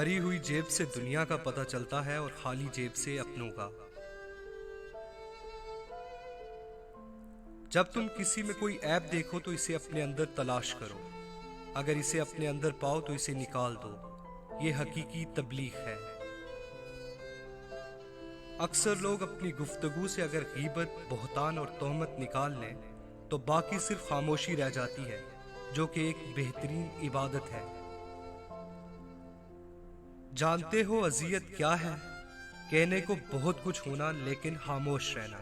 भरी हुई जेब से दुनिया का पता चलता है और खाली जेब से अपनों का। जब तुम किसी में कोई ऐप देखो तो इसे अपने अंदर तलाश करो। अगर इसे अपने अंदर पाओ तो इसे निकाल दो। ये हकीकी तबलीग है। अक्सर लोग अपनी गुफ्तगू से अगर गीबत, बहतान और तोहमत निकाल लें तो बाकी सिर्फ खामोशी रह जाती है, जो कि एक बेहतरीन इबादत है। जानते हो अजियत क्या है? कहने को बहुत कुछ होना लेकिन खामोश रहना।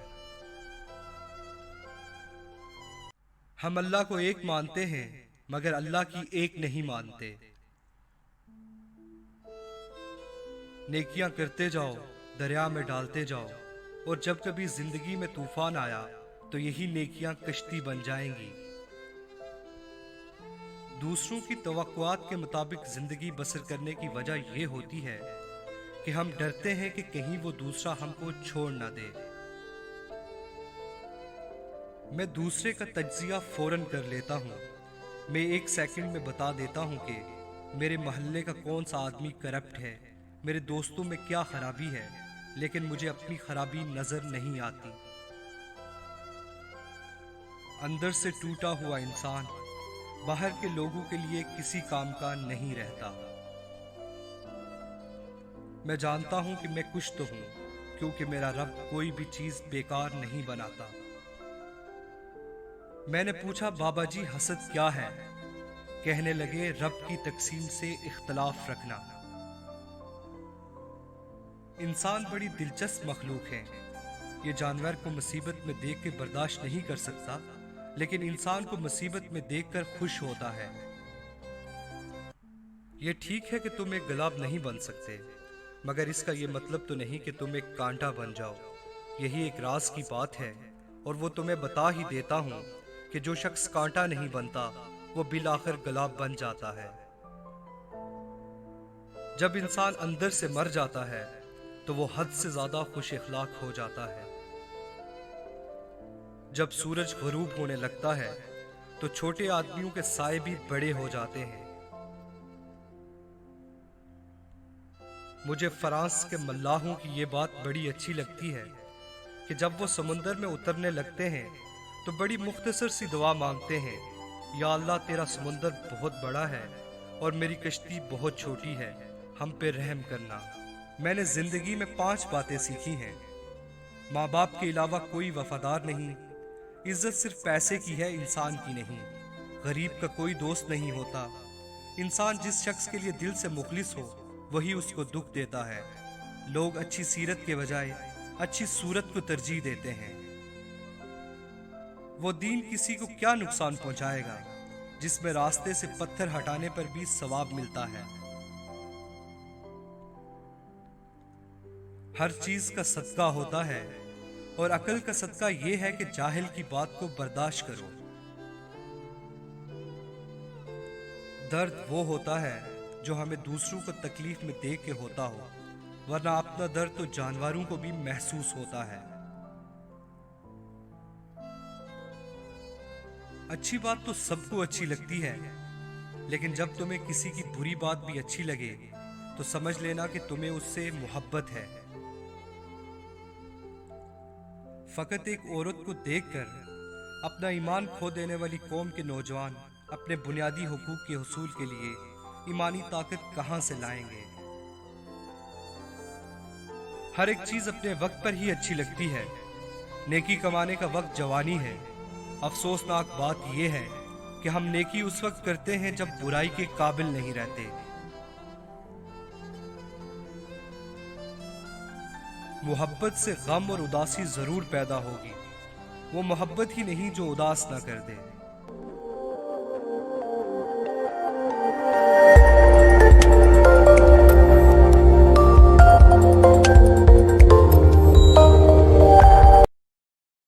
हम अल्लाह को एक मानते हैं मगर अल्लाह की एक नहीं मानते। नेकियां करते जाओ, दरिया में डालते जाओ, और जब कभी जिंदगी में तूफान आया तो यही नेकियां कश्ती बन जाएंगी। दूसरों की तवक्कुआत के मुताबिक जिंदगी बसर करने की वजह यह होती है कि हम डरते हैं कि कहीं वो दूसरा हमको छोड़ ना दे। मैं दूसरे का तज्जिया फौरन कर लेता हूँ। मैं 1 सेकंड में बता देता हूँ कि मेरे मोहल्ले का कौन सा आदमी करप्ट है, मेरे दोस्तों में क्या खराबी है, लेकिन मुझे अपनी खराबी नजर नहीं आती। अंदर से टूटा हुआ इंसान बाहर के लोगों के लिए किसी काम का नहीं रहता। मैं जानता हूं कि मैं कुछ तो हूं, क्योंकि मेरा रब कोई भी चीज बेकार नहीं बनाता। मैंने पूछा, बाबा जी हसद क्या है? कहने लगे, रब की तकसीम से इख्तलाफ रखना। इंसान बड़ी दिलचस्प मखलूक है। ये जानवर को मुसीबत में देख के बर्दाश्त नहीं कर सकता, लेकिन इंसान को मुसीबत में देखकर खुश होता है। ये ठीक है कि तुम एक गुलाब नहीं बन सकते, मगर इसका ये मतलब तो नहीं कि तुम एक कांटा बन जाओ। यही एक राज की बात है, और वो तुम्हें बता ही देता हूँ कि जो शख्स कांटा नहीं बनता वो बिल आखिर गुलाब बन जाता है। जब इंसान अंदर से मर जाता है तो वो हद से ज्यादा खुश इखलाक हो जाता है। जब सूरज गरूब होने लगता है तो छोटे आदमियों के साए भी बड़े हो जाते हैं। मुझे फ्रांस के मल्लाहों की ये बात बड़ी अच्छी लगती है कि जब वो समुंदर में उतरने लगते हैं तो बड़ी मुख्तसर सी दुआ मांगते हैं, या अल्लाह तेरा समुंदर बहुत बड़ा है और मेरी कश्ती बहुत छोटी है, हम पे रहम करना। मैंने जिंदगी में 5 बातें सीखी हैं। माँ बाप के अलावा कोई वफादार नहीं। इज्जत सिर्फ पैसे की है, इंसान की नहीं। गरीब का कोई दोस्त नहीं होता। इंसान जिस शख्स के लिए दिल से मुखलिस हो वही उसको दुख देता है। लोग अच्छी सीरत के बजाय अच्छी सूरत को तरजीह देते हैं। वो दीन किसी को क्या नुकसान पहुंचाएगा जिसमें रास्ते से पत्थर हटाने पर भी सवाब मिलता है। हर चीज का सदका होता है, और अकल का सदका यह है कि जाहिल की बात को बर्दाश्त करो। दर्द वो होता है जो हमें दूसरों को तकलीफ में देख के होता हो, वरना अपना दर्द तो जानवरों को भी महसूस होता है। अच्छी बात तो सबको अच्छी लगती है, लेकिन जब तुम्हें किसी की बुरी बात भी अच्छी लगे तो समझ लेना कि तुम्हें उससे मोहब्बत है। फकत एक औरत को देखकर अपना ईमान खो देने वाली कौम के नौजवान अपने बुनियादी हुकूक के हुसूल के लिए ईमानी ताकत कहां से लाएंगे? हर एक चीज अपने वक्त पर ही अच्छी लगती है। नेकी कमाने का वक्त जवानी है। अफसोसनाक बात यह है कि हम नेकी उस वक्त करते हैं जब बुराई के काबिल नहीं रहते। मोहब्बत से गम और उदासी जरूर पैदा होगी। वो मोहब्बत ही नहीं जो उदास ना कर दे।